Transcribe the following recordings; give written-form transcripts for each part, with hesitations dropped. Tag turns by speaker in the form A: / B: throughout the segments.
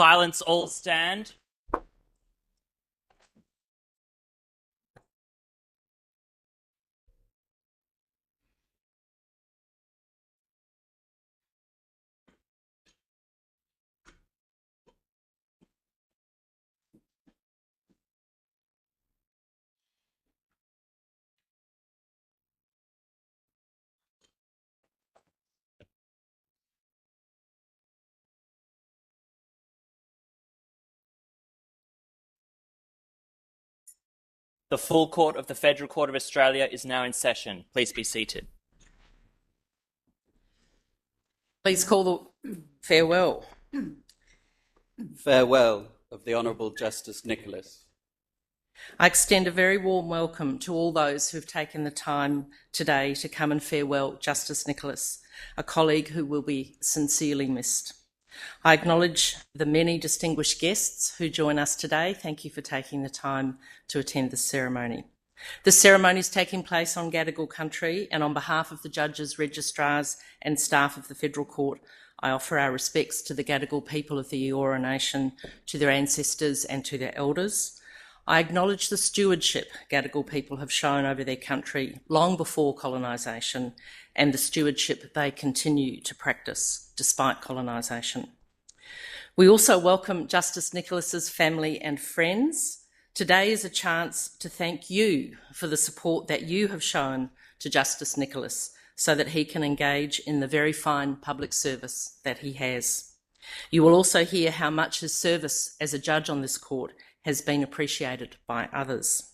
A: Silence, all stand. The full court of the Federal Court of Australia is now in session. Please be seated.
B: Please call the farewell.
C: Farewell of the Honourable Justice Nicholas.
B: I extend a very warm welcome to all those who've taken the time today to come and farewell Justice Nicholas, a colleague who will be sincerely missed. I acknowledge the many distinguished guests who join us today. Thank you for taking the time to attend the ceremony. The ceremony is taking place on Gadigal country, and on behalf of the judges, registrars and staff of the Federal Court, I offer our respects to the Gadigal people of the Eora Nation, to their ancestors and to their elders. I acknowledge the stewardship Gadigal people have shown over their country long before colonisation, and the stewardship they continue to practice despite colonisation. We also welcome Justice Nicholas's family and friends. Today is a chance to thank you for the support that you have shown to Justice Nicholas so that he can engage in the very fine public service that he has. You will also hear how much his service as a judge on this court has been appreciated by others.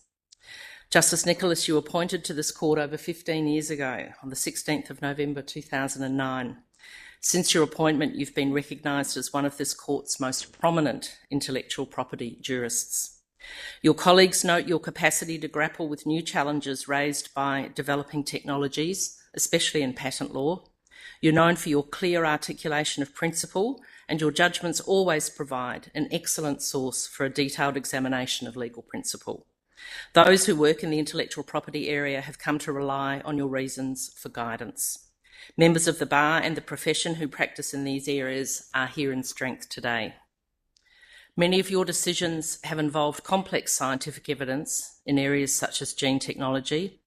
B: Justice Nicholas, you were appointed to this court over 15 years ago, on the 16th of November 2009. Since your appointment, you've been recognised as one of this court's most prominent intellectual property jurists. Your colleagues note your capacity to grapple with new challenges raised by developing technologies, especially in patent law. You're known for your clear articulation of principle, and your judgments always provide an excellent source for a detailed examination of legal principle. Those who work in the intellectual property area have come to rely on your reasons for guidance. Members of the bar and the profession who practice in these areas are here in strength today. Many of your decisions have involved complex scientific evidence in areas such as gene technology,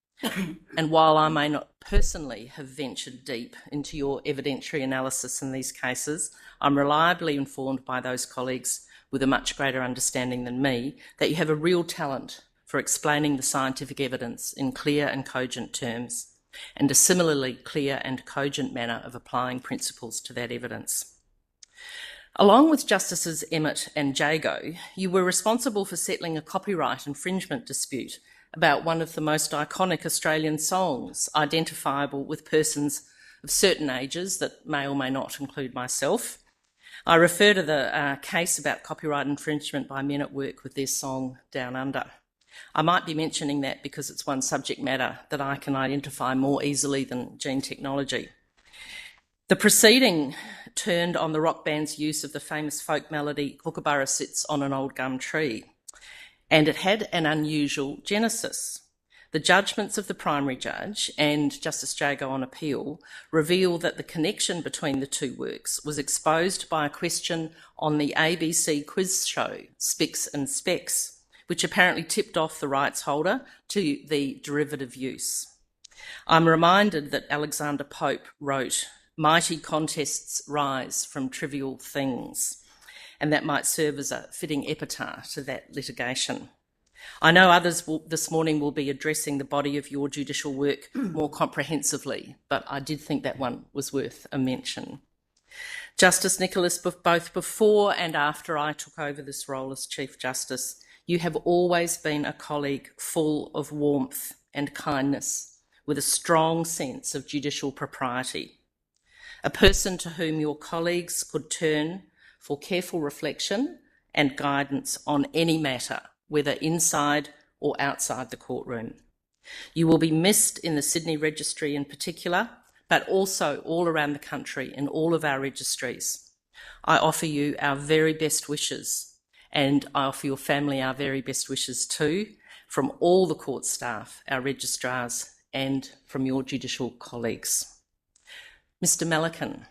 B: and while I may not personally have ventured deep into your evidentiary analysis in these cases, I'm reliably informed by those colleagues with a much greater understanding than me that you have a real talent for explaining the scientific evidence in clear and cogent terms, and a similarly clear and cogent manner of applying principles to that evidence. Along with Justices Emmett and Jago, you were responsible for settling a copyright infringement dispute about one of the most iconic Australian songs, identifiable with persons of certain ages that may or may not include myself. I refer to the case about copyright infringement by men at work with their song Down Under. I might be mentioning that because it's one subject matter that I can identify more easily than gene technology. The proceeding turned on the rock band's use of the famous folk melody Kookaburra Sits on an Old Gum Tree, and it had an unusual genesis. The judgments of the primary judge and Justice Jago on appeal reveal that the connection between the two works was exposed by a question on the ABC quiz show Spics and Specs, which apparently tipped off the rights holder to the derivative use. I'm reminded that Alexander Pope wrote, "Mighty contests rise from trivial things," and that might serve as a fitting epitaph to that litigation. I know others this morning will be addressing the body of your judicial work more comprehensively, but I did think that one was worth a mention. Justice Nicholas, both before and after I took over this role as Chief Justice, you have always been a colleague full of warmth and kindness, with a strong sense of judicial propriety. A person to whom your colleagues could turn for careful reflection and guidance on any matter, whether inside or outside the courtroom. You will be missed in the Sydney Registry in particular, but also all around the country in all of our registries. I offer you our very best wishes, and I offer your family our very best wishes too, from all the court staff, our registrars, and from your judicial colleagues. Mr Melican,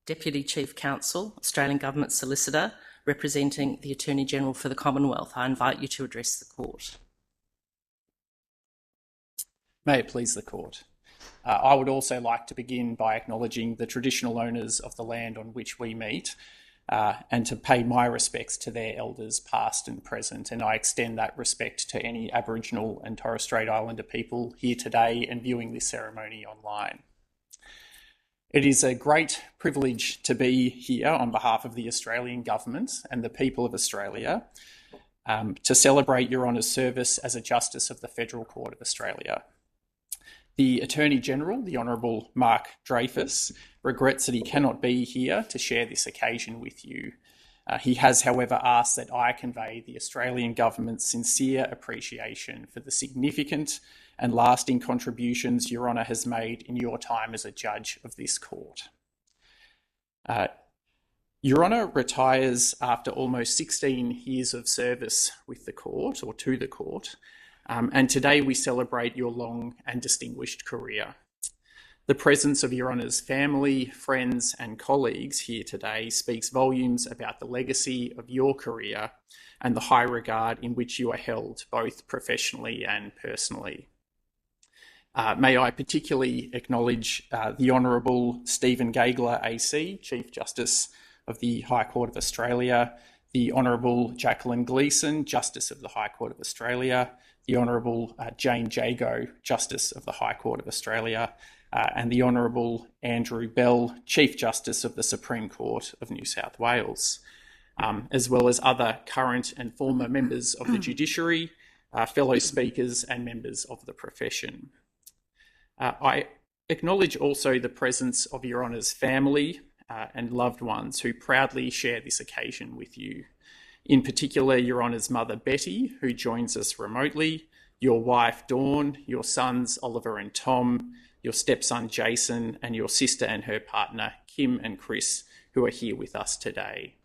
B: Deputy Chief Counsel, Australian Government Solicitor, representing the Attorney-General for the Commonwealth. I invite you to address the court.
D: May it please the court. I would also like to begin by acknowledging the traditional owners of the land on which we meet and to pay my respects to their elders past and present, and I extend that respect to any Aboriginal and Torres Strait Islander people here today and viewing this ceremony online. It is a great privilege to be here on behalf of the Australian Government and the people of Australia to celebrate Your Honour's service as a Justice of the Federal Court of Australia. The Attorney-General, the Honourable Mark Dreyfus, regrets that he cannot be here to share this occasion with you. He has, however, asked that I convey the Australian Government's sincere appreciation for the significant and lasting contributions Your Honour has made in your time as a judge of this court. Your Honour retires after almost 16 years of service with the court, or to the court, and today we celebrate your long and distinguished career. The presence of Your Honour's family, friends and colleagues here today speaks volumes about the legacy of your career and the high regard in which you are held, both professionally and personally. May I particularly acknowledge the Honourable Stephen Gageler AC, Chief Justice of the High Court of Australia, the Honourable Jacqueline Gleeson, Justice of the High Court of Australia, the Honourable Jane Jago, Justice of the High Court of Australia, and the Honourable Andrew Bell, Chief Justice of the Supreme Court of New South Wales, as well as other current and former members of the judiciary, fellow speakers and members of the profession. I acknowledge also the presence of Your Honour's family and loved ones who proudly share this occasion with you. In particular, Your Honour's mother, Betty, who joins us remotely, your wife, Dawn, your sons, Oliver and Tom, your stepson, Jason, and your sister and her partner, Kim and Chris, who are here with us today.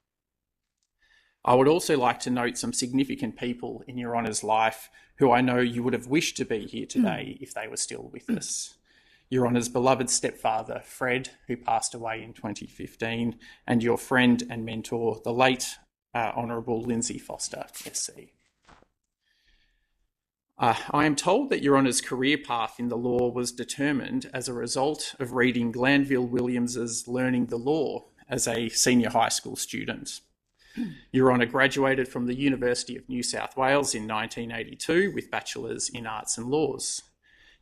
D: I would also like to note some significant people in Your Honour's life who I know you would have wished to be here today if they were still with us. Your Honour's beloved stepfather, Fred, who passed away in 2015, and your friend and mentor, the late Honourable Lindsay Foster, SC. I am told that Your Honour's career path in the law was determined as a result of reading Glanville Williams's Learning the Law as a senior high school student. Your Honour graduated from the University of New South Wales in 1982 with Bachelors in Arts and Laws.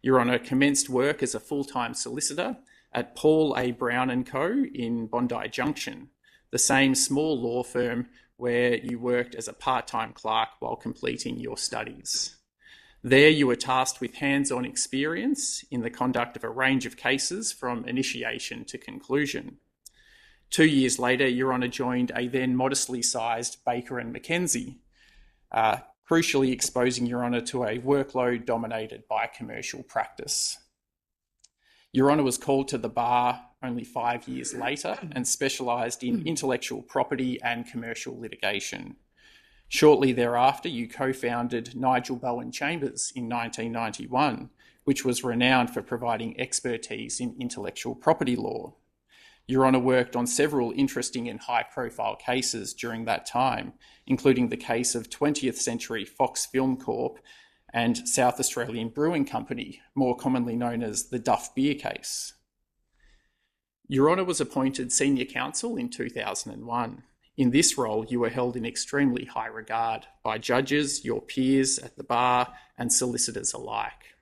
D: Your Honour commenced work as a full-time solicitor at Paul A. Brown & Co. in Bondi Junction, the same small law firm where you worked as a part-time clerk while completing your studies. There you were tasked with hands-on experience in the conduct of a range of cases from initiation to conclusion. 2 years later, Your Honour joined a then modestly sized Baker & McKenzie, crucially exposing Your Honour to a workload dominated by commercial practice. Your Honour was called to the bar only 5 years later and specialised in intellectual property and commercial litigation. Shortly thereafter, you co-founded Nigel Bowen Chambers in 1991, which was renowned for providing expertise in intellectual property law. Your Honour worked on several interesting and high-profile cases during that time, including the case of 20th Century Fox Film Corp and South Australian Brewing Company, more commonly known as the Duff Beer case. Your Honour was appointed Senior Counsel in 2001. In this role, you were held in extremely high regard by judges, your peers at the bar, and solicitors alike.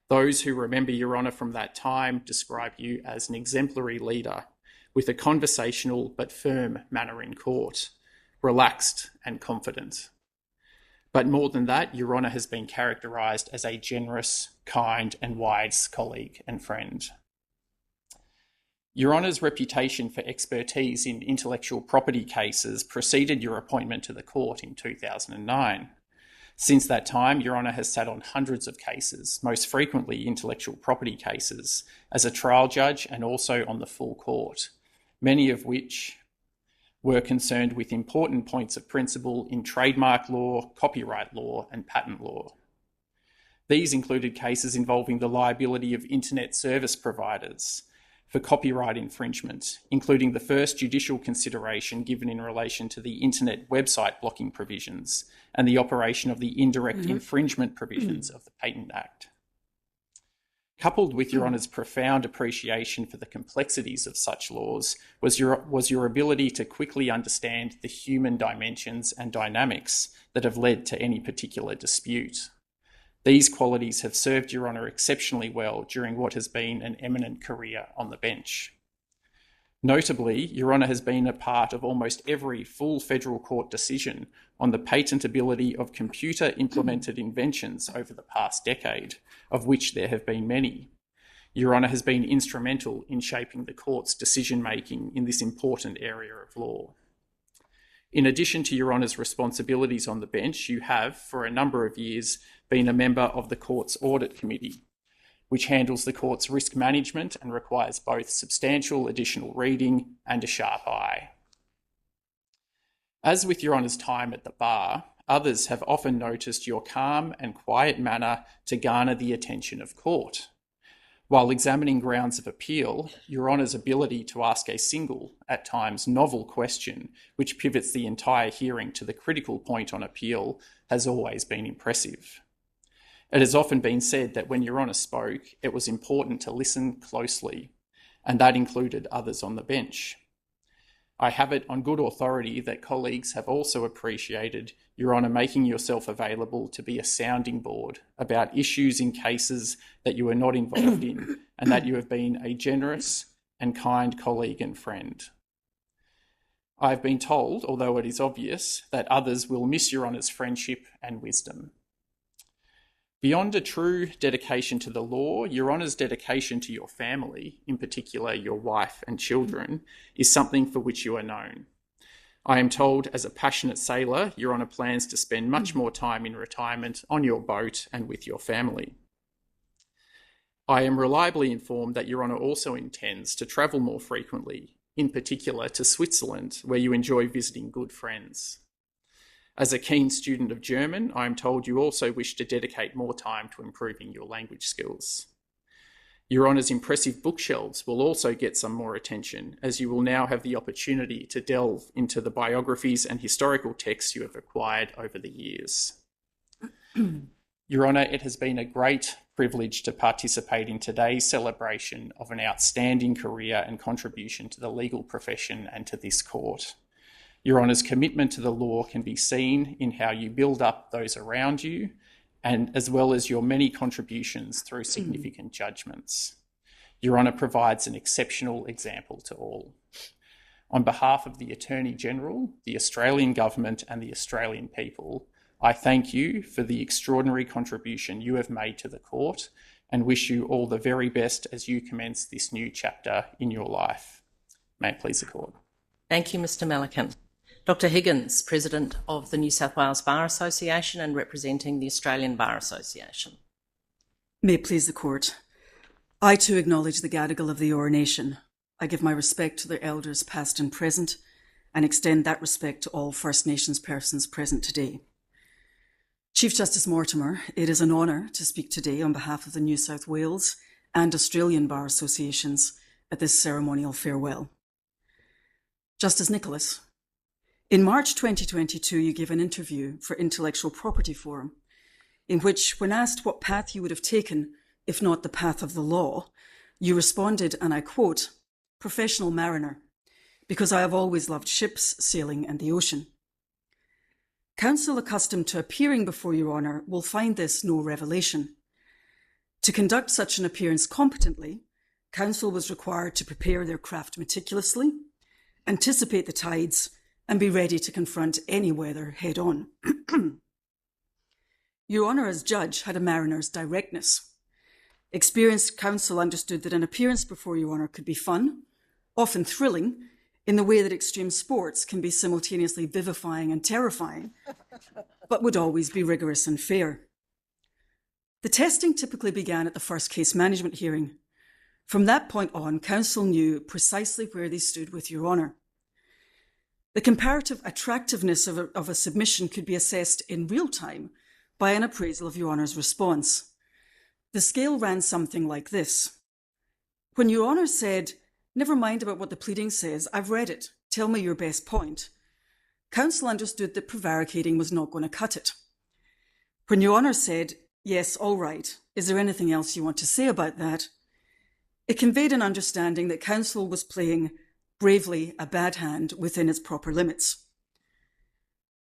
D: Those who remember Your Honour from that time describe you as an exemplary leader with a conversational but firm manner in court, relaxed and confident. But more than that, Your Honour has been characterised as a generous, kind and wise colleague and friend. Your Honour's reputation for expertise in intellectual property cases preceded your appointment to the court in 2009. Since that time, Your Honour has sat on hundreds of cases, most frequently intellectual property cases, as a trial judge and also on the full court, many of which were concerned with important points of principle in trademark law, copyright law and patent law. These included cases involving the liability of internet service providers, for copyright infringement, including the first judicial consideration given in relation to the internet website blocking provisions and the operation of the indirect infringement provisions of the Patent Act. Coupled with Your Honour's profound appreciation for the complexities of such laws was your ability to quickly understand the human dimensions and dynamics that have led to any particular dispute. These qualities have served Your Honour exceptionally well during what has been an eminent career on the bench. Notably, Your Honour has been a part of almost every full federal court decision on the patentability of computer-implemented inventions over the past decade, of which there have been many. Your Honour has been instrumental in shaping the court's decision-making in this important area of law. In addition to Your Honour's responsibilities on the bench, you have, for a number of years, been a member of the court's Audit Committee, which handles the court's risk management and requires both substantial additional reading and a sharp eye. As with Your Honour's time at the bar, others have often noticed your calm and quiet manner to garner the attention of court. While examining grounds of appeal, Your Honour's ability to ask a single, at times novel question, which pivots the entire hearing to the critical point on appeal, has always been impressive. It has often been said that when Your Honour spoke, it was important to listen closely, and that included others on the bench. I have it on good authority that colleagues have also appreciated Your Honour making yourself available to be a sounding board about issues in cases that you are not involved in, and that you have been a generous and kind colleague and friend. I have been told, although it is obvious, that others will miss Your Honour's friendship and wisdom. Beyond a true dedication to the law, Your Honour's dedication to your family, in particular your wife and children, is something for which you are known. I am told, as a passionate sailor, Your Honour plans to spend much more time in retirement on your boat and with your family. I am reliably informed that Your Honour also intends to travel more frequently, in particular to Switzerland, where you enjoy visiting good friends. As a keen student of German, I am told you also wish to dedicate more time to improving your language skills. Your Honour's impressive bookshelves will also get some more attention, as you will now have the opportunity to delve into the biographies and historical texts you have acquired over the years. Your Honour, it has been a great privilege to participate in today's celebration of an outstanding career and contribution to the legal profession and to this court. Your Honour's commitment to the law can be seen in how you build up those around you, and as well as your many contributions through significant judgments. Your Honour provides an exceptional example to all. On behalf of the Attorney-General, the Australian Government and the Australian people, I thank you for the extraordinary contribution you have made to the court and wish you all the very best as you commence this new chapter in your life. May it please the court.
B: Thank you, Mr. Melican. Dr. Higgins, President of the New South Wales Bar Association and representing the Australian Bar Association.
E: May it please the court. I too acknowledge the Gadigal of the Eora Nation. I give my respect to their elders past and present and extend that respect to all First Nations persons present today. Chief Justice Mortimer, it is an honour to speak today on behalf of the New South Wales and Australian Bar Associations at this ceremonial farewell. Justice Nicholas, in March 2022, you gave an interview for Intellectual Property Forum, in which, when asked what path you would have taken, if not the path of the law, you responded, and I quote, "Professional mariner, because I have always loved ships, sailing and the ocean." Counsel accustomed to appearing before Your Honour will find this no revelation. To conduct such an appearance competently, counsel was required to prepare their craft meticulously, anticipate the tides, and be ready to confront any weather head on. Your Honour as judge had a mariner's directness. Experienced counsel understood that an appearance before Your Honour could be fun, often thrilling, in the way that extreme sports can be simultaneously vivifying and terrifying, but would always be rigorous and fair. The testing typically began at the first case management hearing. From that point on, counsel knew precisely where they stood with Your Honour. The comparative attractiveness of a submission could be assessed in real time by an appraisal of Your Honour's response. The scale ran something like this. When Your Honour said, "Never mind about what the pleading says, I've read it, tell me your best point," counsel understood that prevaricating was not going to cut it. When Your Honour said, "Yes, all right, is there anything else you want to say about that?" it conveyed an understanding that counsel was playing bravely a bad hand within its proper limits.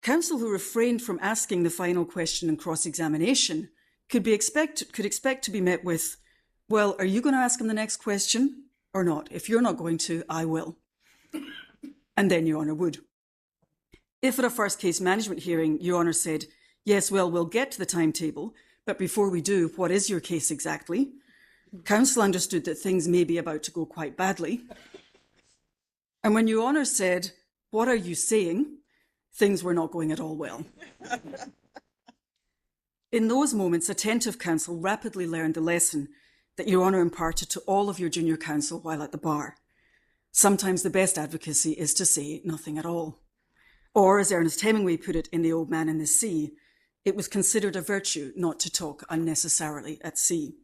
E: Counsel who refrained from asking the final question in cross-examination could expect to be met with, "Well, are you going to ask him the next question or not? If you're not going to, I will." And then Your Honour would. If at a first case management hearing, Your Honour said, "Yes, well, we'll get to the timetable, but before we do, what is your case exactly?" counsel understood that things may be about to go quite badly. And when Your Honour said, "What are you saying?" things were not going at all well. In those moments, attentive counsel rapidly learned the lesson that Your Honour imparted to all of your junior counsel while at the bar. Sometimes the best advocacy is to say nothing at all. Or, as Ernest Hemingway put it in The Old Man and the Sea, it was considered a virtue not to talk unnecessarily at sea.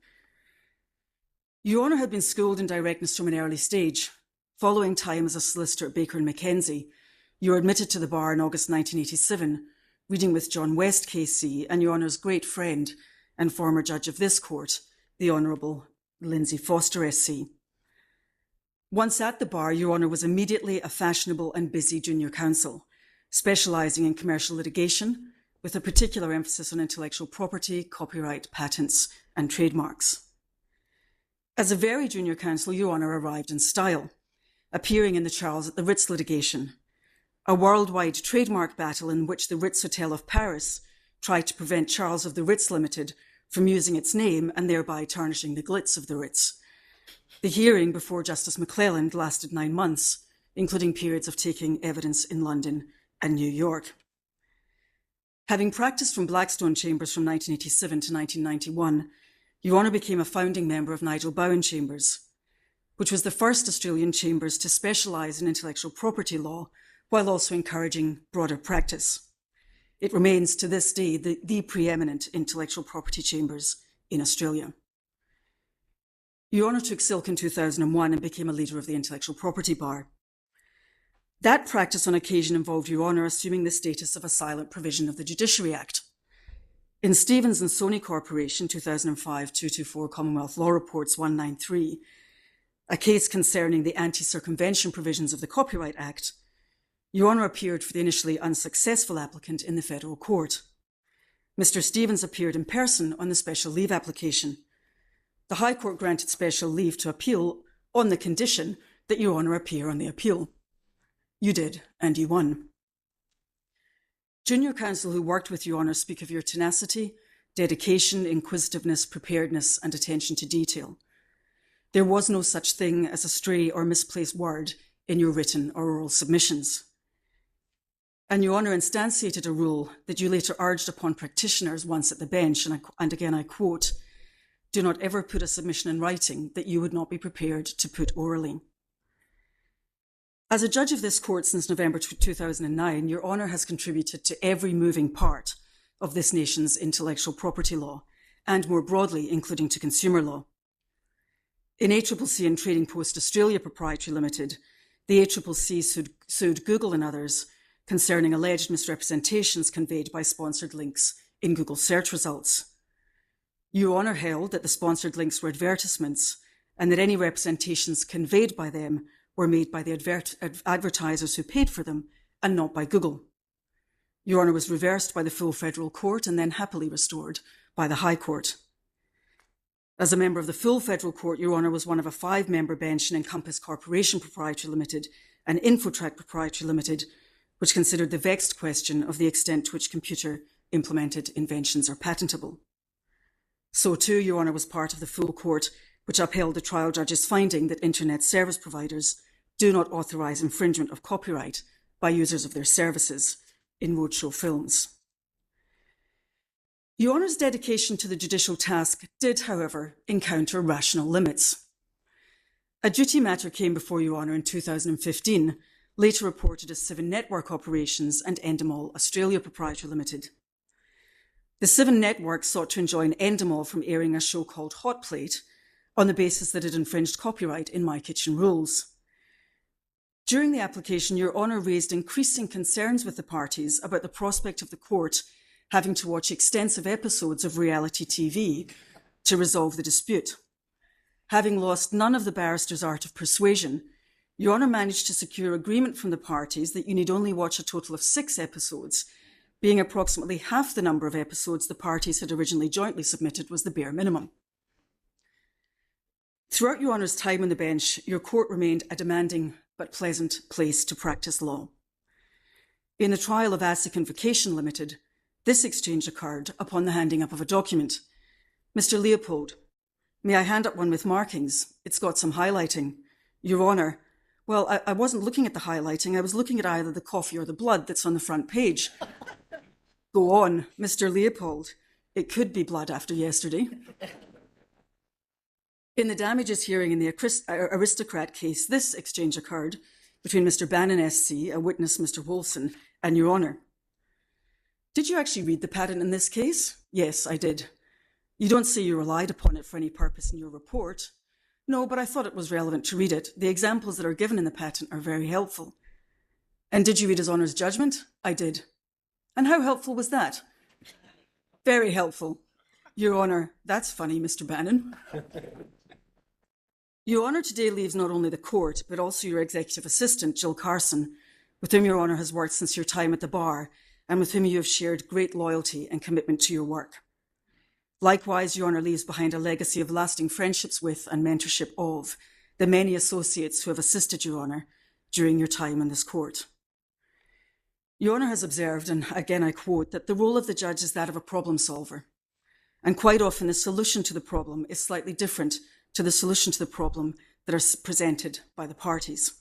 E: Your Honour had been schooled in directness from an early stage. Following time as a solicitor at Baker & Mackenzie, you were admitted to the bar in August 1987, reading with John West KC and Your Honour's great friend and former judge of this court, the Honourable Lindsay Foster SC. Once at the bar, Your Honour was immediately a fashionable and busy junior counsel, specialising in commercial litigation, with a particular emphasis on intellectual property, copyright, patents and trademarks. As a very junior counsel, Your Honour arrived in style, appearing in the Charles at the Ritz litigation, a worldwide trademark battle in which the Ritz Hotel of Paris tried to prevent Charles of the Ritz Limited from using its name and thereby tarnishing the glitz of the Ritz. The hearing before Justice McClelland lasted 9 months, including periods of taking evidence in London and New York. Having practiced from Blackstone Chambers from 1987 to 1991, Your Honour became a founding member of Nigel Bowen Chambers, which was the first Australian chambers to specialise in intellectual property law while also encouraging broader practice. It remains to this day the preeminent intellectual property chambers in Australia. Your Honour took silk in 2001 and became a leader of the intellectual property bar. That practice on occasion involved Your Honour assuming the status of a silent provision of the Judiciary Act. In Stevens and Sony Corporation, 2005-224 Commonwealth Law Reports 193, a case concerning the anti-circumvention provisions of the Copyright Act, Your Honour appeared for the initially unsuccessful applicant in the federal court. Mr. Stevens appeared in person on the special leave application. The High Court granted special leave to appeal on the condition that Your Honour appear on the appeal. You did, and you won. Junior counsel who worked with Your Honour speak of your tenacity, dedication, inquisitiveness, preparedness, and attention to detail. There was no such thing as a stray or misplaced word in your written or oral submissions. And Your Honour instantiated a rule that you later urged upon practitioners once at the bench, and again I quote, "Do not ever put a submission in writing that you would not be prepared to put orally." As a judge of this court since November 2009, Your Honour has contributed to every moving part of this nation's intellectual property law, and more broadly, including to consumer law. In ACCC and Trading Post Australia Proprietary Limited, the ACCC sued Google and others concerning alleged misrepresentations conveyed by sponsored links in Google search results. Your Honour held that the sponsored links were advertisements and that any representations conveyed by them were made by the advertisers who paid for them and not by Google. Your Honour was reversed by the full federal court and then happily restored by the High Court. As a member of the full federal court, Your Honour was one of a 5-member bench in Encompass Corporation Proprietary Limited and Infotrack Proprietary Limited, which considered the vexed question of the extent to which computer-implemented inventions are patentable. So too, Your Honour was part of the full court, which upheld the trial judge's finding that internet service providers do not authorise infringement of copyright by users of their services in roadshow films. Your Honour's dedication to the judicial task did, however, encounter rational limits. A duty matter came before Your Honour in 2015, later reported as Seven Network Operations and Endemol Australia Proprietary Limited. The Seven Network sought to enjoin Endemol from airing a show called Hot Plate, on the basis that it infringed copyright in My Kitchen Rules. During the application, Your Honour raised increasing concerns with the parties about the prospect of the court having to watch extensive episodes of reality TV to resolve the dispute. Having lost none of the barrister's art of persuasion, Your Honour managed to secure agreement from the parties that you need only watch a total of 6 episodes, being approximately half the number of episodes the parties had originally jointly submitted was the bare minimum. Throughout Your Honour's time on the bench, your court remained a demanding but pleasant place to practice law. In the trial of ASIC Invocation Limited, this exchange occurred upon the handing up of a document. Mr. Leopold, may I hand up one with markings? It's got some highlighting. Your Honour, well, I wasn't looking at the highlighting. I was looking at either the coffee or the blood that's on the front page. Go on, Mr. Leopold. It could be blood after yesterday. In the damages hearing in the aristocrat case, this exchange occurred between Mr. Bannon SC, a witness Mr. Wolfson, and Your Honour. Did you actually read the patent in this case? Yes, I did. You don't say you relied upon it for any purpose in your report. No, but I thought it was relevant to read it. The examples that are given in the patent are very helpful. And did you read His Honour's judgment? I did. And how helpful was that? Very helpful. Your Honour, that's funny, Mr. Bannon. Your Honour today leaves not only the court, but also your executive assistant, Jill Carson, with whom Your Honour has worked since your time at the bar, and with whom you have shared great loyalty and commitment to your work. Likewise, Your Honour leaves behind a legacy of lasting friendships with and mentorship of the many associates who have assisted Your Honour during your time in this court. Your Honour has observed, and again I quote, that the role of the judge is that of a problem solver. And quite often the solution to the problem is slightly different to the solution to the problem that are presented by the parties.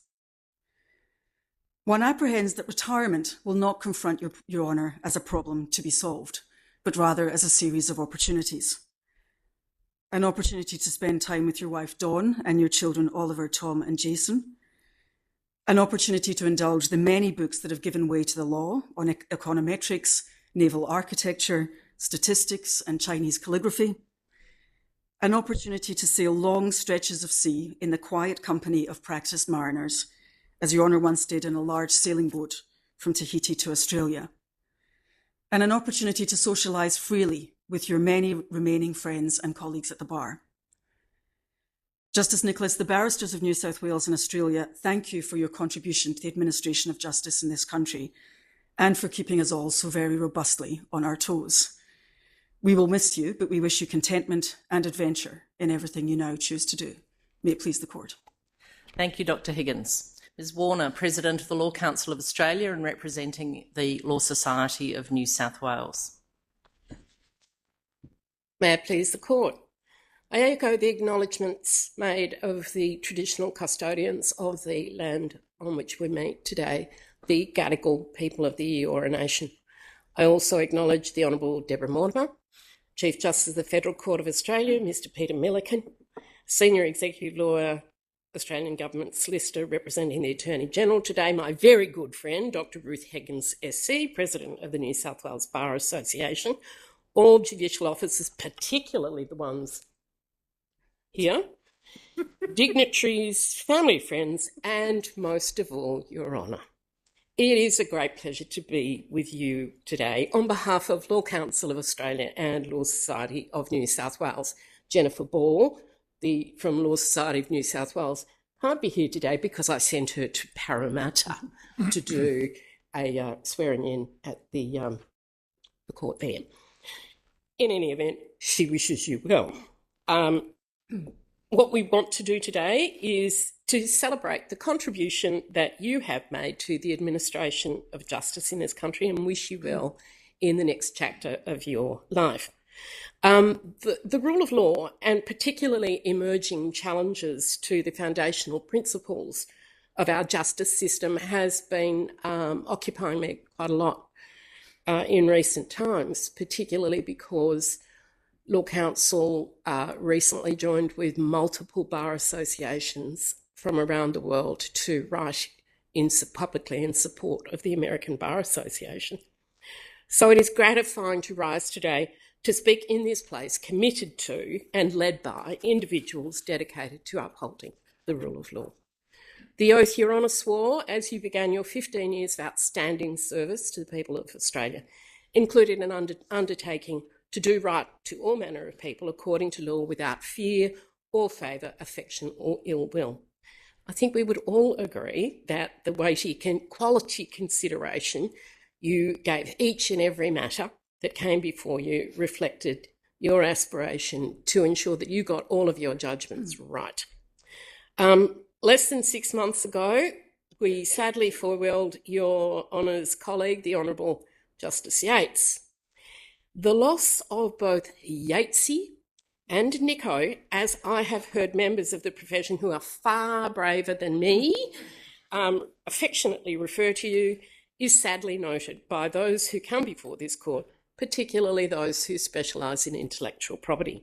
E: One apprehends that retirement will not confront Your Honour as a problem to be solved, but rather as a series of opportunities. An opportunity to spend time with your wife Dawn and your children Oliver, Tom and Jason. An opportunity to indulge the many books that have given way to the law on econometrics, naval architecture, statistics and Chinese calligraphy. An opportunity to sail long stretches of sea in the quiet company of practiced mariners, as Your Honour once did in a large sailing boat from Tahiti to Australia. And an opportunity to socialise freely with your many remaining friends and colleagues at the bar. Justice Nicholas, the barristers of New South Wales and Australia, thank you for your contribution to the administration of justice in this country and for keeping us all so very robustly on our toes. We will miss you, but we wish you contentment and adventure in everything you now choose to do. May it please the court.
B: Thank you, Dr. Higgins. Ms. Warner, President of the Law Council of Australia and representing the Law Society of New South Wales.
F: May I please the court? I echo the acknowledgements made of the traditional custodians of the land on which we meet today, the Gadigal people of the Eora Nation. I also acknowledge the Honourable Deborah Mortimer, Chief Justice of the Federal Court of Australia, Mr. Peter Milliken, Senior Executive Lawyer, Australian Government Solicitor representing the Attorney-General today, my very good friend, Dr. Ruth Higgins SC, President of the New South Wales Bar Association, all judicial officers, particularly the ones here, dignitaries, family, friends, and most of all, Your Honour. It is a great pleasure to be with you today on behalf of Law Council of Australia and Law Society of New South Wales. Jennifer Ball, from Law Society of New South Wales, can't be here today because I sent her to Parramatta to do a swearing in at the court there. In any event, she wishes you well. What we want to do today is to celebrate the contribution that you have made to the administration of justice in this country and wish you well in the next chapter of your life. The rule of law, and particularly emerging challenges to the foundational principles of our justice system, has been occupying me quite a lot in recent times, particularly because Law Council recently joined with multiple bar associations from around the world to write publicly in support of the American Bar Association. So it is gratifying to rise today to speak in this place committed to and led by individuals dedicated to upholding the rule of law. The oath Your Honour swore as you began your 15 years of outstanding service to the people of Australia included an undertaking to do right to all manner of people according to law without fear or favour, affection or ill will. I think we would all agree that the weighty quality consideration you gave each and every matter that came before you reflected your aspiration to ensure that you got all of your judgments right. Less than 6 months ago, we sadly farewelled Your Honour's colleague, the Honourable Justice Yates. The loss of both Yatesy and Nico, as I have heard members of the profession who are far braver than me affectionately refer to you, is sadly noted by those who come before this court, particularly those who specialise in intellectual property.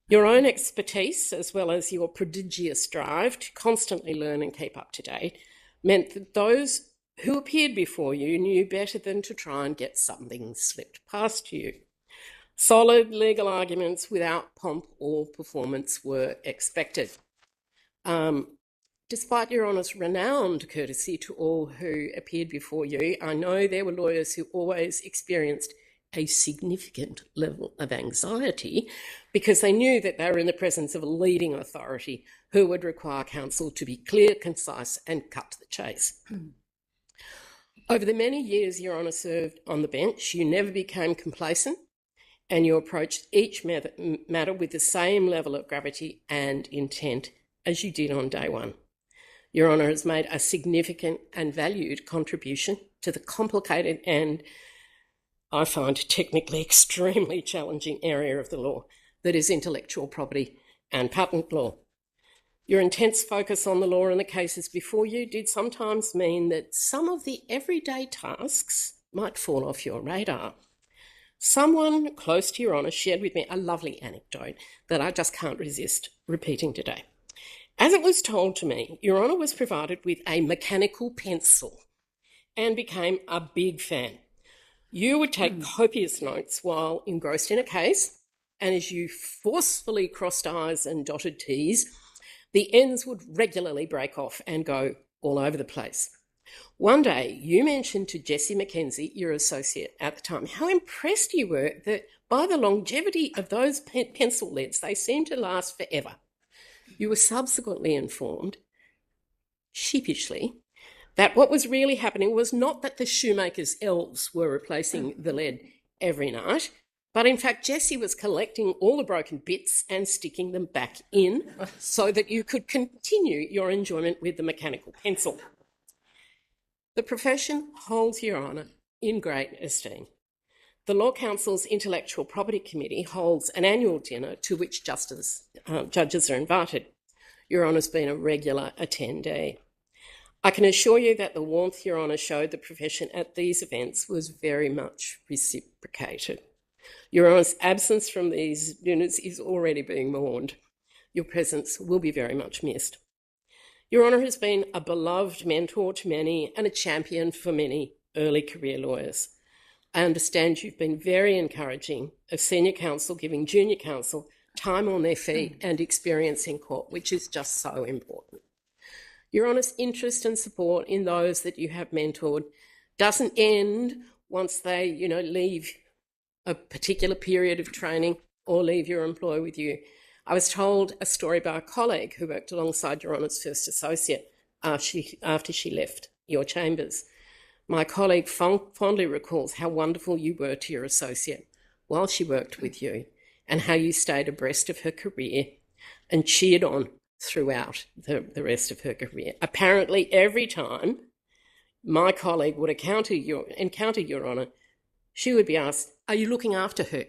F: Your own expertise, as well as your prodigious drive to constantly learn and keep up to date, meant that those who appeared before you knew better than to try and get something slipped past you. Solid legal arguments without pomp or performance were expected. Despite Your Honour's renowned courtesy to all who appeared before you, I know there were lawyers who always experienced a significant level of anxiety because they knew that they were in the presence of a leading authority who would require counsel to be clear, concise and cut to the chase. Over the many years Your Honour served on the bench, you never became complacent and you approached each matter with the same level of gravity and intent as you did on day one. Your Honour has made a significant and valued contribution to the complicated and, I find, technically extremely challenging area of the law that is intellectual property and patent law. Your intense focus on the law and the cases before you did sometimes mean that some of the everyday tasks might fall off your radar. Someone close to Your Honour shared with me a lovely anecdote that I just can't resist repeating today. As it was told to me, Your Honour was provided with a mechanical pencil and became a big fan. You would take copious notes while engrossed in a case, and as you forcefully crossed I's and dotted T's, the ends would regularly break off and go all over the place. One day, you mentioned to Jessie McKenzie, your associate at the time, how impressed you were that by the longevity of those pencil leads, they seemed to last forever. You were subsequently informed, sheepishly, that what was really happening was not that the shoemaker's elves were replacing the lead every night, but in fact Jessie was collecting all the broken bits and sticking them back in so that you could continue your enjoyment with the mechanical pencil. The profession holds Your Honour in great esteem. The Law Council's Intellectual Property Committee holds an annual dinner to which judges are invited. Your Honour's been a regular attendee. I can assure you that the warmth Your Honour showed the profession at these events was very much reciprocated. Your Honour's absence from these dinners is already being mourned. Your presence will be very much missed. Your Honour has been a beloved mentor to many and a champion for many early career lawyers. I understand you've been very encouraging of senior counsel giving junior counsel time on their feet and experience in court, which is just so important. Your Honour's interest and support in those that you have mentored doesn't end once they, leave a particular period of training or leave your employ with you. I was told a story by a colleague who worked alongside Your Honour's first associate after she left your chambers. My colleague fondly recalls how wonderful you were to your associate while she worked with you and how you stayed abreast of her career and cheered on throughout the rest of her career. Apparently, every time my colleague would encounter Your Honour, she would be asked, "Are you looking after her?"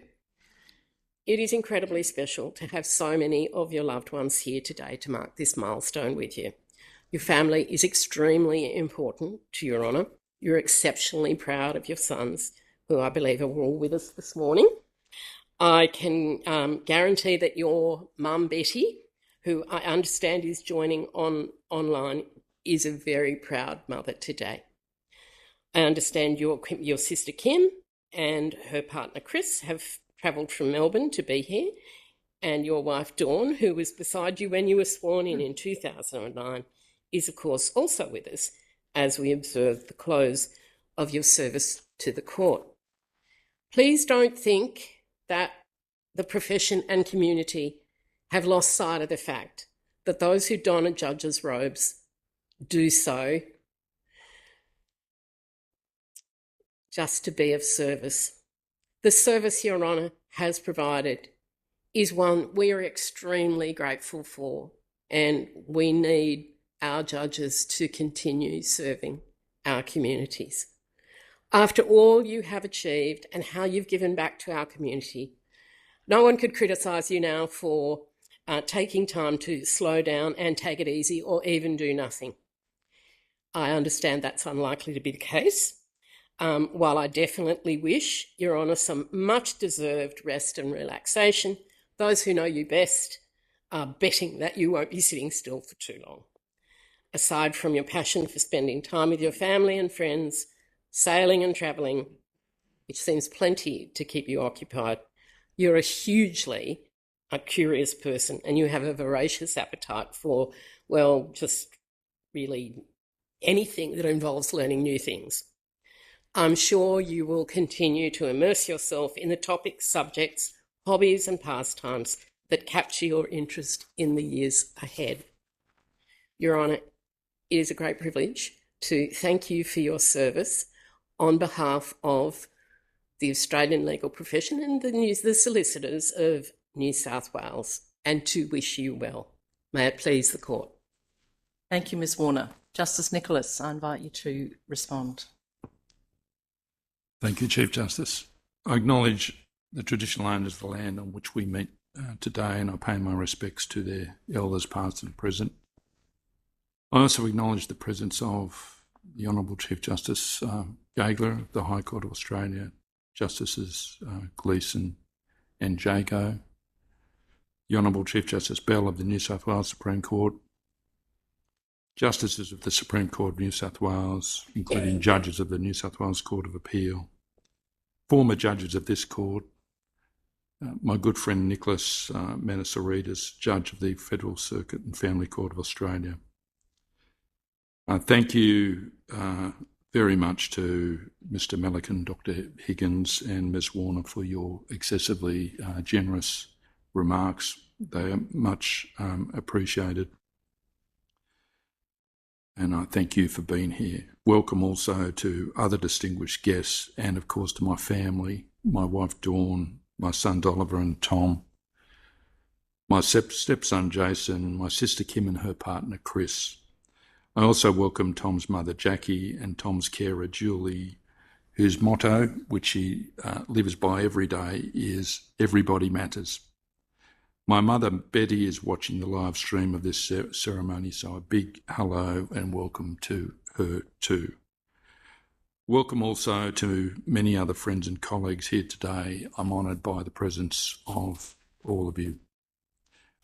F: It is incredibly special to have so many of your loved ones here today to mark this milestone with you. Your family is extremely important to Your Honour. You're exceptionally proud of your sons, who I believe are all with us this morning. I can guarantee that your mum, Betty, who I understand is joining online, is a very proud mother today. I understand your sister Kim and her partner Chris have travelled from Melbourne to be here, and your wife Dawn, who was beside you when you were sworn in 2009, is of course also with us as we observe the close of your service to the court. Please don't think that the profession and community have lost sight of the fact that those who don a judge's robes do so just to be of service. The service Your Honour has provided is one we are extremely grateful for, and we need our judges to continue serving our communities. After all you have achieved and how you've given back to our community, no one could criticise you now for taking time to slow down and take it easy or even do nothing. I understand that's unlikely to be the case. While I definitely wish Your Honour some much-deserved rest and relaxation, those who know you best are betting that you won't be sitting still for too long. Aside from your passion for spending time with your family and friends, sailing and travelling, which seems plenty to keep you occupied, you're a hugely curious person, and you have a voracious appetite for, well, just really anything that involves learning new things. I'm sure you will continue to immerse yourself in the topics, subjects, hobbies and pastimes that capture your interest in the years ahead. Your Honour, it is a great privilege to thank you for your service on behalf of the Australian legal profession and the solicitors of New South Wales, and to wish you well. May it please the court.
B: Thank you, Ms Warner. Justice Nicholas, I invite you to respond.
G: Thank you, Chief Justice. I acknowledge the traditional owners of the land on which we meet today, and I pay my respects to their elders past and present. I also acknowledge the presence of the Honourable Chief Justice Gageler of the High Court of Australia, Justices Gleeson and Jago, the Honourable Chief Justice Bell of the New South Wales Supreme Court, Justices of the Supreme Court of New South Wales, including judges of the New South Wales Court of Appeal, former judges of this court, my good friend Nicholas Manasorides, Judge of the Federal Circuit and Family Court of Australia. Thank you very much to Mr Melican, Dr Higgins and Ms Warner for your excessively generous remarks. They are much appreciated. And I thank you for being here. Welcome also to other distinguished guests and, of course, to my family, my wife Dawn, my son Oliver and Tom, my stepson Jason, my sister Kim and her partner Chris. I also welcome Tom's mother Jackie and Tom's carer Julie, whose motto, which he lives by every day, is "Everybody matters." My mother Betty is watching the live stream of this ceremony, so a big hello and welcome to her too. Welcome also to many other friends and colleagues here today. I'm honoured by the presence of all of you.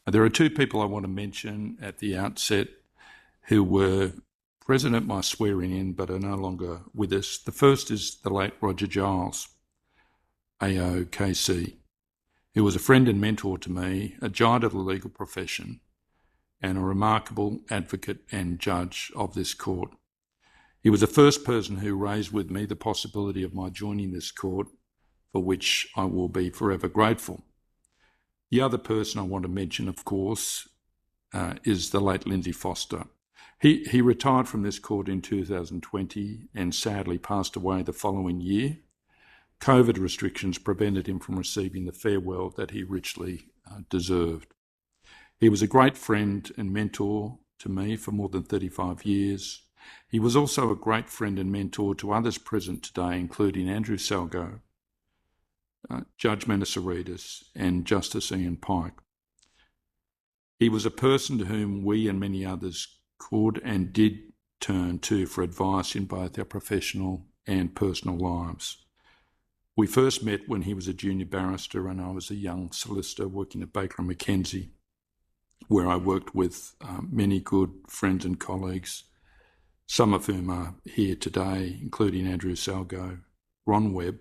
G: There are two people I want to mention at the outset who were present at my swearing in but are no longer with us. The first is the late Roger Giles, AOKC, who was a friend and mentor to me, a giant of the legal profession, and a remarkable advocate and judge of this court. He was the first person who raised with me the possibility of my joining this court, for which I will be forever grateful. The other person I want to mention, of course, is the late Lindsay Foster. He retired from this court in 2020 and sadly passed away the following year. COVID restrictions prevented him from receiving the farewell that he richly deserved. He was a great friend and mentor to me for more than 35 years. He was also a great friend and mentor to others present today, including Andrew Salgo, Judge Manasorides and Justice Ian Pike. He was a person to whom we and many others could and did turn to for advice in both our professional and personal lives. We first met when he was a junior barrister and I was a young solicitor working at Baker & McKenzie, where I worked with many good friends and colleagues, some of whom are here today, including Andrew Salgo, Ron Webb,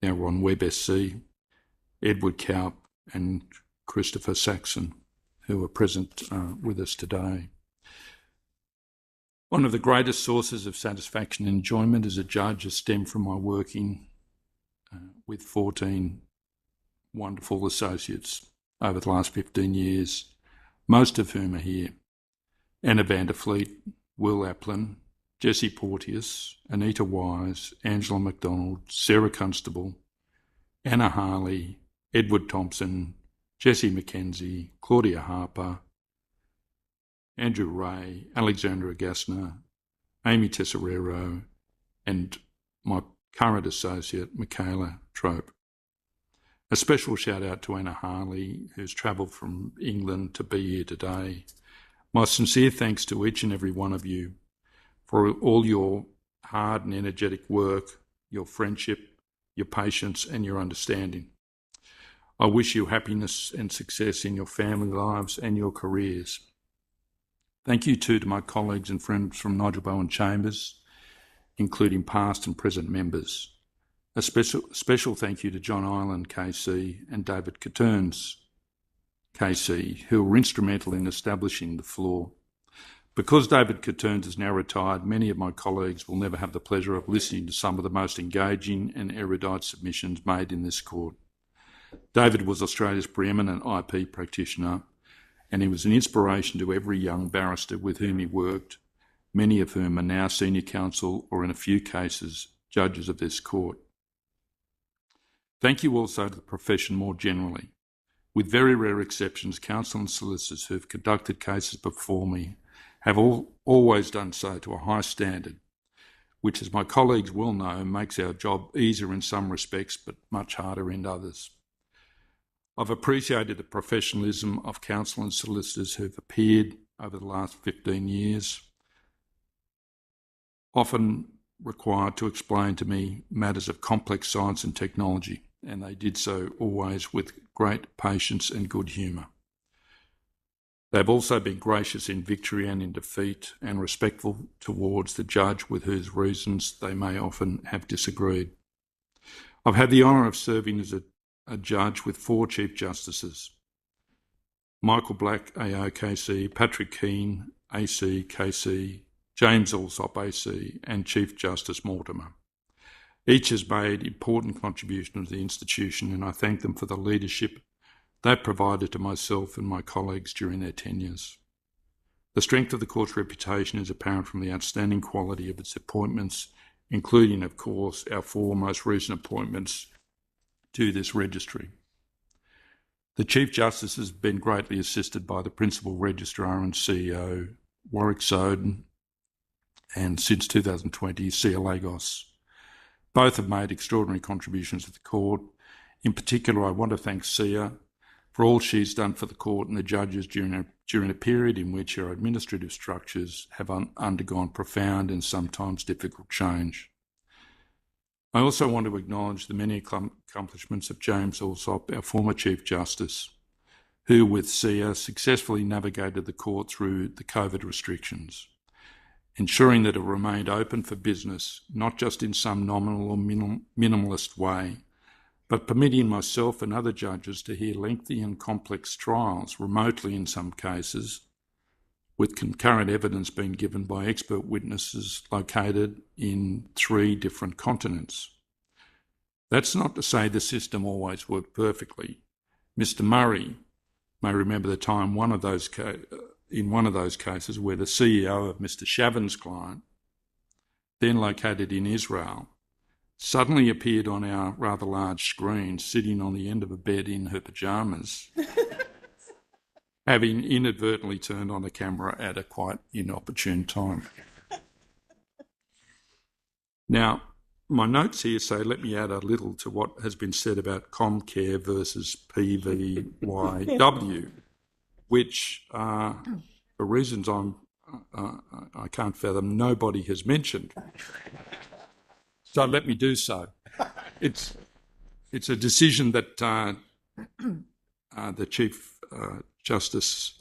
G: now on WebSC, Edward Kaup and Christopher Saxon, who are present with us today. One of the greatest sources of satisfaction and enjoyment as a judge has stemmed from my working with 14 wonderful associates over the last 15 years, most of whom are here. Anna Vanderfleet, Will Applin, Jessie Porteous, Anita Wise, Angela MacDonald, Sarah Constable, Anna Harley, Edward Thompson, Jessie McKenzie, Claudia Harper, Andrew Ray, Alexandra Gassner, Amy Tesoriero, and my current associate, Michaela Trope. A special shout out to Anna Harley, who's travelled from England to be here today. My sincere thanks to each and every one of you for all your hard and energetic work, your friendship, your patience and your understanding. I wish you happiness and success in your family lives and your careers. Thank you too to my colleagues and friends from Nigel Bowen Chambers, including past and present members. A special thank you to John Ireland KC and David Caterns KC, who were instrumental in establishing the floor. Because David Caterns is now retired, many of my colleagues will never have the pleasure of listening to some of the most engaging and erudite submissions made in this court. David was Australia's preeminent IP practitioner, and he was an inspiration to every young barrister with whom he worked, many of whom are now senior counsel or, in a few cases, judges of this court. Thank you also to the profession more generally. With very rare exceptions, counsel and solicitors who have conducted cases before me have always done so to a high standard, which, as my colleagues will know, makes our job easier in some respects but much harder in others. I've appreciated the professionalism of counsel and solicitors who have appeared over the last 15 years, often required to explain to me matters of complex science and technology, and they did so always with great patience and good humour. They've also been gracious in victory and in defeat, and respectful towards the judge with whose reasons they may often have disagreed. I've had the honour of serving as a judge with 4 Chief Justices: Michael Black, AOKC, Patrick Keane, ACKC, James Alsop, AC, and Chief Justice Mortimer. Each has made important contributions to the institution, and I thank them for the leadership they've provided to myself and my colleagues during their tenures. The strength of the court's reputation is apparent from the outstanding quality of its appointments, including, of course, our 4 most recent appointments to this registry. The Chief Justice has been greatly assisted by the Principal Registrar and CEO, Warwick Soden, and since 2020, Sia Lagos. Both have made extraordinary contributions to the court. In particular, I want to thank Sia for all she's done for the court and the judges during a period in which our administrative structures have undergone profound and sometimes difficult change. I also want to acknowledge the many accomplishments of James Alsop, our former Chief Justice, who, with Sia, successfully navigated the court through the COVID restrictions, ensuring that it remained open for business, not just in some nominal or minimalist way, but permitting myself and other judges to hear lengthy and complex trials remotely in some cases, with concurrent evidence being given by expert witnesses located in 3 different continents. That's not to say the system always worked perfectly. Mr. Murray may remember the time in one of those cases where the CEO of Mr. Shavin's client, then located in Israel, suddenly appeared on our rather large screen, sitting on the end of a bed in her pyjamas, having inadvertently turned on the camera at a quite inopportune time. Now, my notes here say, let me add a little to what has been said about Comcare versus PVYW, which, for reasons I can't fathom, nobody has mentioned. So let me do so. It's a decision that the Chief Justice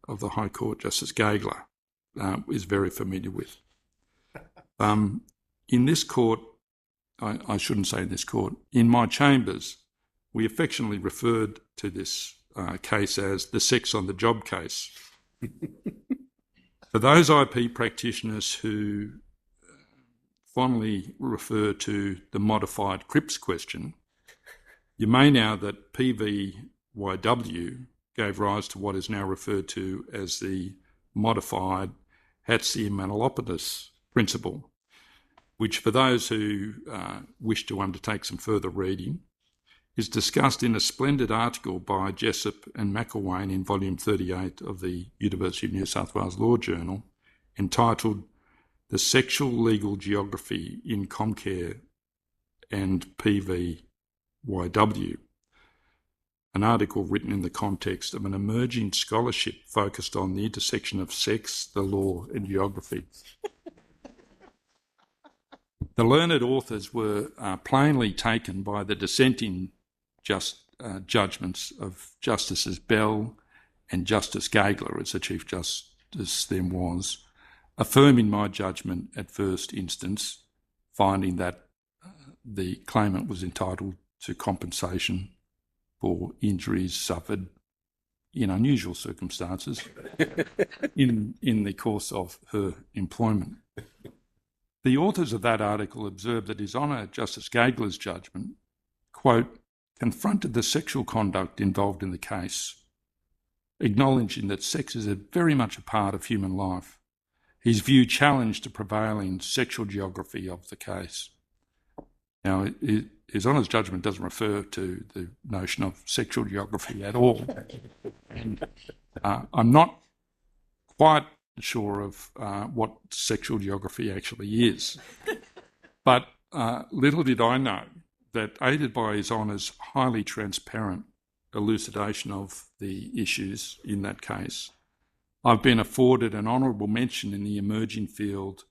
G: of the High Court, Justice Gageler, is very familiar with. In this court, I shouldn't say in this court, in my chambers, we affectionately referred to this case as the sex on the job case. For those IP practitioners who fondly refer to the modified Cripps question, you may know that PVYW gave rise to what is now referred to as the modified Hatzier-Manolopoulos principle, which for those who wish to undertake some further reading, is discussed in a splendid article by Jessup and McElwain in volume 38 of the University of New South Wales Law Journal, entitled The Sexual Legal Geography in Comcare and PVYW, an article written in the context of an emerging scholarship focused on the intersection of sex, the law and geography. The learned authors were plainly taken by the dissenting judgments of Justices Bell and Justice Gageler, as the Chief Justice then was, affirming my judgment at first instance, finding that the claimant was entitled to compensation for injuries suffered in unusual circumstances in the course of her employment. The authors of that article observed that His Honour Justice Gageler's judgment, quote, confronted the sexual conduct involved in the case, acknowledging that sex is very much a part of human life. His view challenged the prevailing sexual geography of the case. Now, His Honour's judgment doesn't refer to the notion of sexual geography at all. And I'm not quite sure of what sexual geography actually is. But little did I know that, aided by His Honour's highly transparent elucidation of the issues in that case, I've been afforded an honourable mention in the emerging field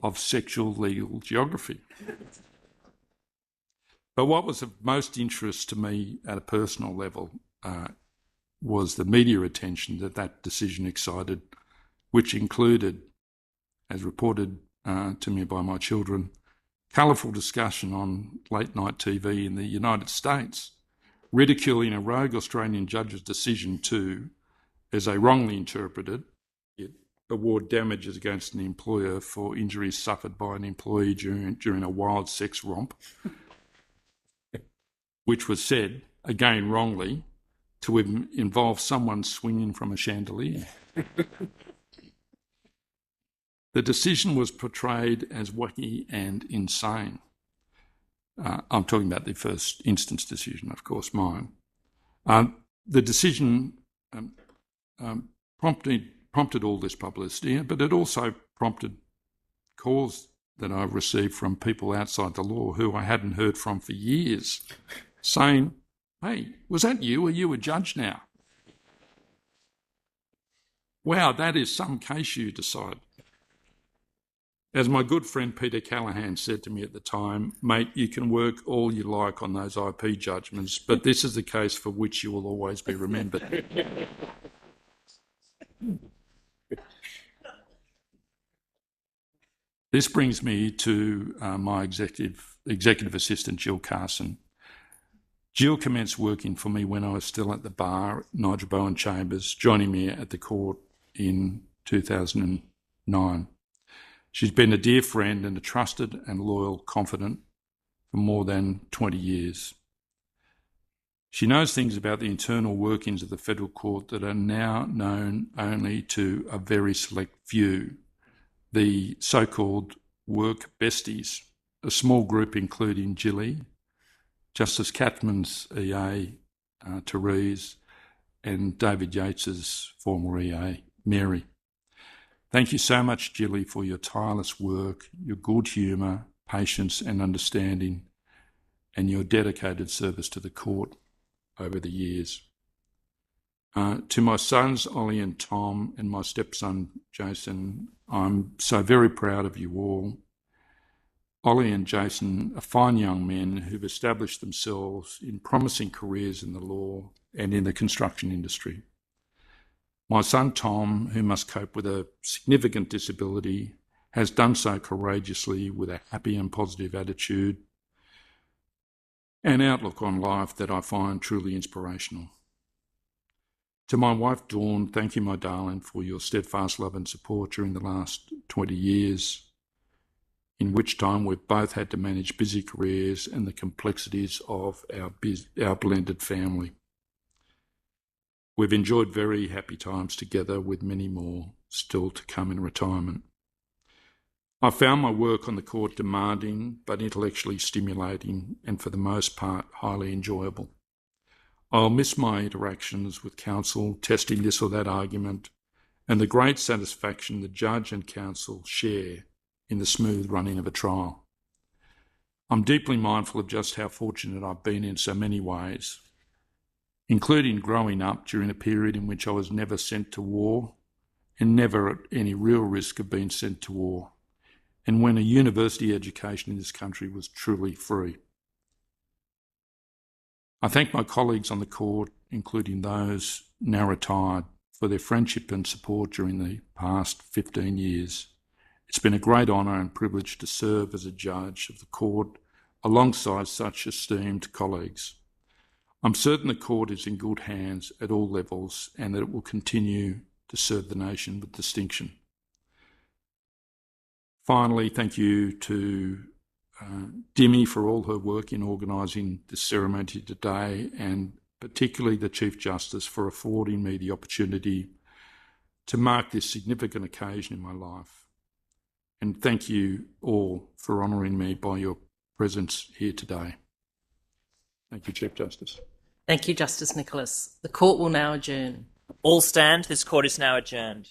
G: of sexual legal geography. But what was of most interest to me at a personal level was the media attention that decision excited, which included, as reported to me by my children, colourful discussion on late-night TV in the United States, ridiculing a rogue Australian judge's decision to, as they wrongly interpreted it, award damages against an employer for injuries suffered by an employee during a wild sex romp, which was said, again wrongly, to involve someone swinging from a chandelier. The decision was portrayed as wacky and insane. I'm talking about the first instance decision, of course, mine. The decision prompted all this publicity, but it also prompted calls that I received from people outside the law who I hadn't heard from for years, saying, "Hey, was that you? Are you a judge now? Wow, that is some case you decide." As my good friend Peter Callahan said to me at the time, "Mate, you can work all you like on those IP judgments, but this is the case for which you will always be remembered." This brings me to my executive assistant, Jill Carson. Jill commenced working for me when I was still at the bar at Nigel Bowen Chambers, joining me at the court in 2009. She's been a dear friend and a trusted and loyal confidant for more than 20 years. She knows things about the internal workings of the federal court that are now known only to a very select few, the so-called work besties, a small group including Jilly, Justice Kathman's EA, Therese, and David Yates's former EA, Mary. Thank you so much, Jilly, for your tireless work, your good humour, patience and understanding, and your dedicated service to the court over the years. To my sons, Ollie and Tom, and my stepson, Jason, I'm so very proud of you all. Ollie and Jason are fine young men who've established themselves in promising careers in the law and in the construction industry. My son Tom, who must cope with a significant disability, has done so courageously with a happy and positive attitude, and outlook on life that I find truly inspirational. To my wife, Dawn, thank you, my darling, for your steadfast love and support during the last 20 years, in which time we've both had to manage busy careers and the complexities of our blended family. We've enjoyed very happy times together, with many more still to come in retirement. I found my work on the court demanding but intellectually stimulating, and for the most part highly enjoyable. I'll miss my interactions with counsel, testing this or that argument, and the great satisfaction the judge and counsel share in the smooth running of a trial. I'm deeply mindful of just how fortunate I've been in so many ways, including growing up during a period in which I was never sent to war and never at any real risk of being sent to war, and when a university education in this country was truly free. I thank my colleagues on the court, including those now retired, for their friendship and support during the past 15 years. It's been a great honour and privilege to serve as a judge of the court alongside such esteemed colleagues. I'm certain the court is in good hands at all levels and that it will continue to serve the nation with distinction. Finally, thank you to Dimmy for all her work in organising this ceremony today, and particularly the Chief Justice for affording me the opportunity to mark this significant occasion in my life. And thank you all for honouring me by your presence here today. Thank you, Chief Justice.
B: Thank you, Justice Nicholas. The court will now adjourn.
A: All stand. This court is now adjourned.